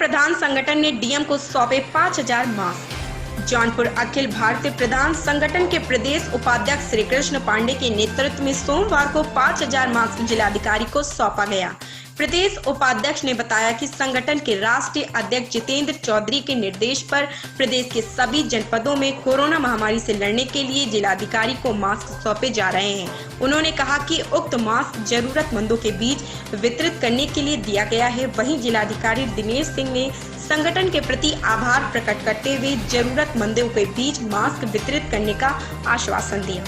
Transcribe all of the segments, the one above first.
प्रधान संगठन ने डीएम को सौंपे 5000 मास्क। जौनपुर अखिल भारतीय प्रधान संगठन के प्रदेश उपाध्यक्ष श्री कृष्ण पांडे के नेतृत्व में सोमवार को 5000 मास्क जिलाधिकारी को सौंपा गया। प्रदेश उपाध्यक्ष ने बताया कि संगठन के राष्ट्रीय अध्यक्ष जितेंद्र चौधरी के निर्देश पर प्रदेश के सभी जनपदों में कोरोना महामारी से लड़ने के लिए जिलाधिकारी को मास्क सौंपे जा रहे हैं। उन्होंने कहा कि उक्त मास्क जरूरतमंदों के बीच वितरित करने के लिए दिया गया है। वहीं जिलाधिकारी दिनेश सिंह ने संगठन के प्रति आभार प्रकट करते हुए जरूरतमंदों के बीच मास्क वितरित करने का आश्वासन दिया।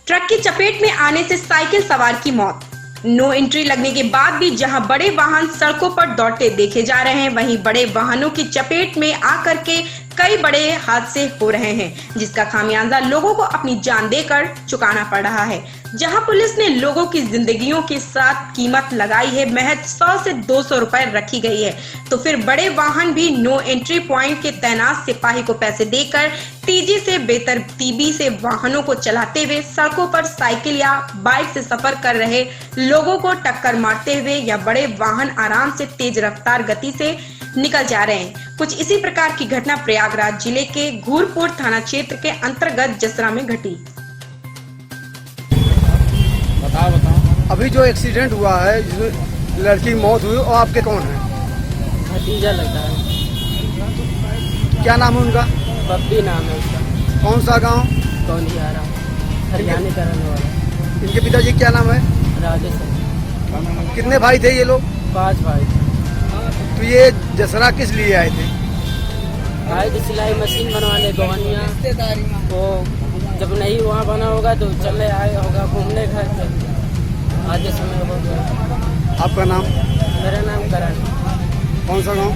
ट्रक की चपेट में आने से साइकिल सवार की मौत। नो एंट्री लगने के बाद भी जहां बड़े वाहन सड़कों पर दौड़ते देखे जा रहे हैं, वहीं बड़े वाहनों की चपेट में आकर के कई बड़े हादसे हो रहे हैं, जिसका खामियाजा लोगों को अपनी जान देकर चुकाना पड़ रहा है। जहां पुलिस ने लोगों की जिंदगियों के साथ कीमत लगाई है, महज 100 से 200 रुपए रखी गई है, तो फिर बड़े वाहन भी नो एंट्री पॉइंट के तैनात सिपाही को पैसे देकर तेजी से बेतरतीबी से वाहनों को चलाते हुए सड़कों पर साइकिल या बाइक से सफर कर रहे लोगों को टक्कर मारते हुए या बड़े वाहन आराम से तेज रफ्तार गति से निकल जा रहे हैं। कुछ इसी प्रकार की घटना प्रयागराज जिले के घूरपुर थाना क्षेत्र के अंतर्गत जसरा में घटी। बताओ। अभी जो एक्सीडेंट हुआ है, जिसमें लड़की की मौत हुई, और आपके कौन है? भतीजा लगता है। क्या नाम है उनका? बब्बी नाम है उसका। कौन सा गांव? कौंधियारा, हरियाणा का रहने वाला। इनके पिताजी क्या नाम है? राजेश है। कितने भाई थे ये लोग? 5 भाई। तो ये जसरा किस लिए आए थे? आए थे सिलाई मशीन बनवाने गवनिया वो, जब नहीं वहाँ बना होगा तो चले आए होगा घूमने घर पे। आज समय हो गया। आपका नाम? मेरा नाम करण। कौन सा गाँव?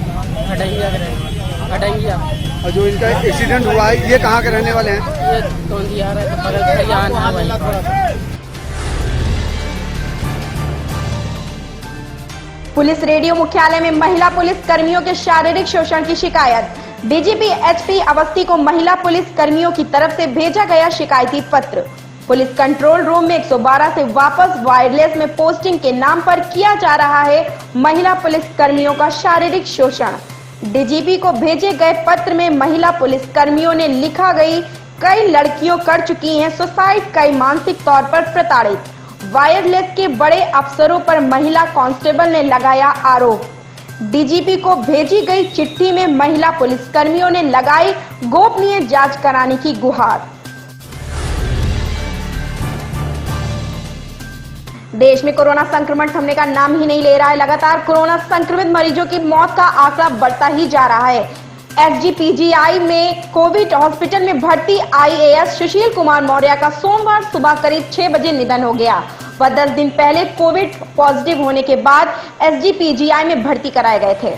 हटंगिया। और जो इनका एक्सीडेंट हुआ है, ये कहाँ के रहने वाले हैं? ये कौंधियारा का बगल हरियाणा है। पुलिस रेडियो मुख्यालय में महिला पुलिस कर्मियों के शारीरिक शोषण की शिकायत। डीजीपी एचपी अवस्थी को महिला पुलिस कर्मियों की तरफ से भेजा गया शिकायती पत्र। पुलिस कंट्रोल रूम में 112 से वापस वायरलेस में पोस्टिंग के नाम पर किया जा रहा है महिला पुलिस कर्मियों का शारीरिक शोषण। डीजीपी को भेजे गए पत्र में महिला पुलिस कर्मियों ने लिखा गई कई लड़कियों कर चुकी हैं सुसाइड, कई मानसिक तौर पर प्रताड़ित। वायरलेस के बड़े अफसरों पर महिला कांस्टेबल ने लगाया आरोप। डीजीपी को भेजी गई चिट्ठी में महिला पुलिसकर्मियों ने लगाई गोपनीय जांच कराने की गुहार। देश में कोरोना संक्रमण थमने का नाम ही नहीं ले रहा है। लगातार कोरोना संक्रमित मरीजों की मौत का आंकड़ा बढ़ता ही जा रहा है। एसजीपीजीआई में कोविड हॉस्पिटल में भर्ती आईएएस सुशील कुमार मौर्य का सोमवार सुबह करीब 6 बजे निधन हो गया। वह 10 दिन पहले कोविड पॉजिटिव होने के बाद एसजीपीजीआई में भर्ती कराए गए थे।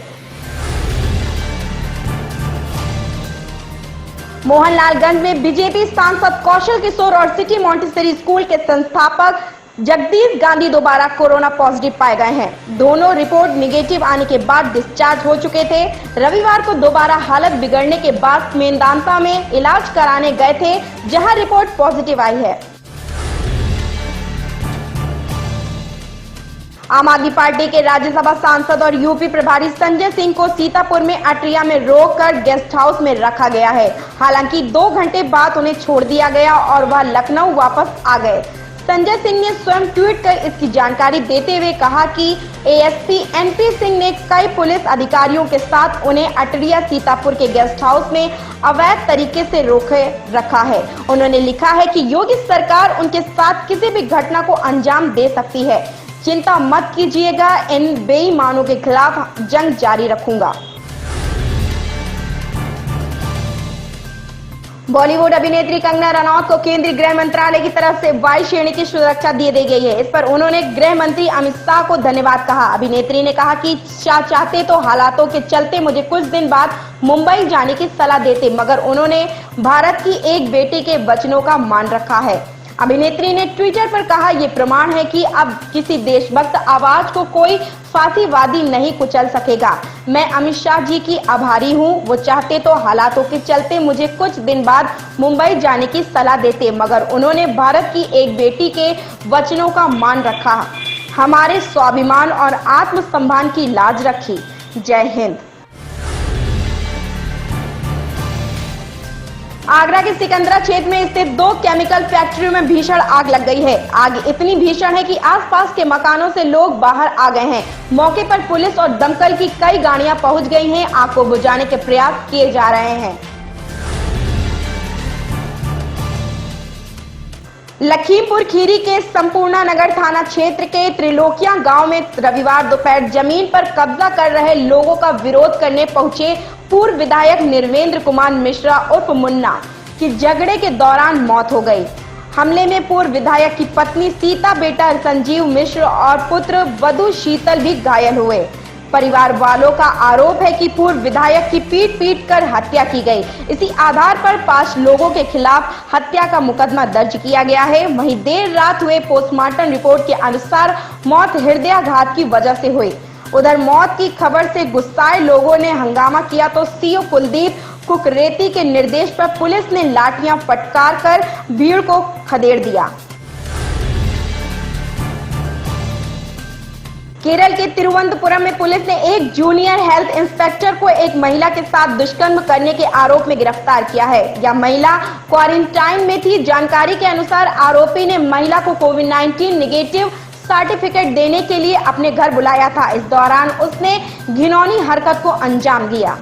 मोहनलालगंज में बीजेपी सांसद कौशल किशोर और सिटी मॉन्टेसरी स्कूल के संस्थापक जगदीश गांधी दोबारा कोरोना पॉजिटिव पाए गए हैं। दोनों रिपोर्ट निगेटिव आने के बाद डिस्चार्ज हो चुके थे। रविवार को दोबारा हालत बिगड़ने के बाद मेदांता में इलाज कराने गए थे, जहां रिपोर्ट पॉजिटिव आई है। आम आदमी पार्टी के राज्यसभा सांसद और यूपी प्रभारी संजय सिंह को सीतापुर में अटरिया में रोककर गेस्ट हाउस में रखा गया है। हालांकि 2 घंटे बाद उन्हें छोड़ दिया गया और वह लखनऊ वापस आ गए। संजय सिंह ने स्वयं ट्वीट कर इसकी जानकारी देते हुए कहा कि एएसपी एनपी सिंह ने कई पुलिस अधिकारियों के साथ उन्हें अटरिया सीतापुर के गेस्ट हाउस में अवैध तरीके से रोके रखा है। उन्होंने लिखा है कि योगी सरकार उनके साथ किसी भी घटना को अंजाम दे सकती है। चिंता मत कीजिएगा, इन बेईमानों के खिलाफ जंग जारी रखूंगा। बॉलीवुड अभिनेत्री कंगना रनौत को केंद्रीय गृह मंत्रालय की तरफ से 22 श्रेणी की सुरक्षा दे दी गई है। इस पर उन्होंने गृह मंत्री अमित शाह को धन्यवाद कहा। अभिनेत्री ने कहा कि शाह चाहते तो हालातों के चलते मुझे कुछ दिन बाद मुंबई जाने की सलाह देते, मगर उन्होंने भारत की एक बेटी के वचनों का मान रखा है। अभिनेत्री ने ट्विटर पर कहा, ये प्रमाण है कि अब किसी देशभक्त आवाज को कोई फांसीवादी नहीं कुचल सकेगा। मैं अमित शाह जी की आभारी हूं। वो चाहते तो हालातों के चलते मुझे कुछ दिन बाद मुंबई जाने की सलाह देते, मगर उन्होंने भारत की एक बेटी के वचनों का मान रखा। हमारे स्वाभिमान और आत्मसम्मान की लाज रखी। जय हिंद। आगरा के सिकंदरा क्षेत्र में स्थित 2 केमिकल फैक्ट्रियों में भीषण आग लग गई है। आग इतनी भीषण है कि आसपास के मकानों से लोग बाहर आ गए हैं। मौके पर पुलिस और दमकल की कई गाड़ियां पहुंच गई हैं। आग को बुझाने के प्रयास किए जा रहे हैं। लखीमपुर खीरी के संपूर्णा नगर थाना क्षेत्र के त्रिलोकिया गांव में रविवार दोपहर जमीन पर कब्जा कर रहे लोगों का विरोध करने पहुंचे पूर्व विधायक निर्वेंद्र कुमार मिश्रा उर्फ मुन्ना की झगड़े के दौरान मौत हो गई। हमले में पूर्व विधायक की पत्नी सीता, बेटा संजीव मिश्र और पुत्र वधु शीतल भी घायल हुए। परिवार वालों का आरोप है कि पूर्व विधायक की पीट कर हत्या की गई। इसी आधार पर 5 लोगों के खिलाफ हत्या का मुकदमा दर्ज किया गया है। वहीं देर रात हुए पोस्टमार्टम रिपोर्ट के अनुसार मौत हृदयाघात की वजह से हुई। उधर मौत की खबर से गुस्साए लोगों ने हंगामा किया तो सीओ कुलदीप कुकरेती के निर्देश पर पुलिस ने लाठियां फटकार कर भीड़ को खदेड़ दिया। केरल के तिरुवनंतपुरम में पुलिस ने एक जूनियर हेल्थ इंस्पेक्टर को एक महिला के साथ दुष्कर्म करने के आरोप में गिरफ्तार किया है। यह महिला क्वारंटाइन में थी। जानकारी के अनुसार आरोपी ने महिला को कोविड-19 नेगेटिव सर्टिफिकेट देने के लिए अपने घर बुलाया था। इस दौरान उसने घिनौनी हरकत को अंजाम दिया।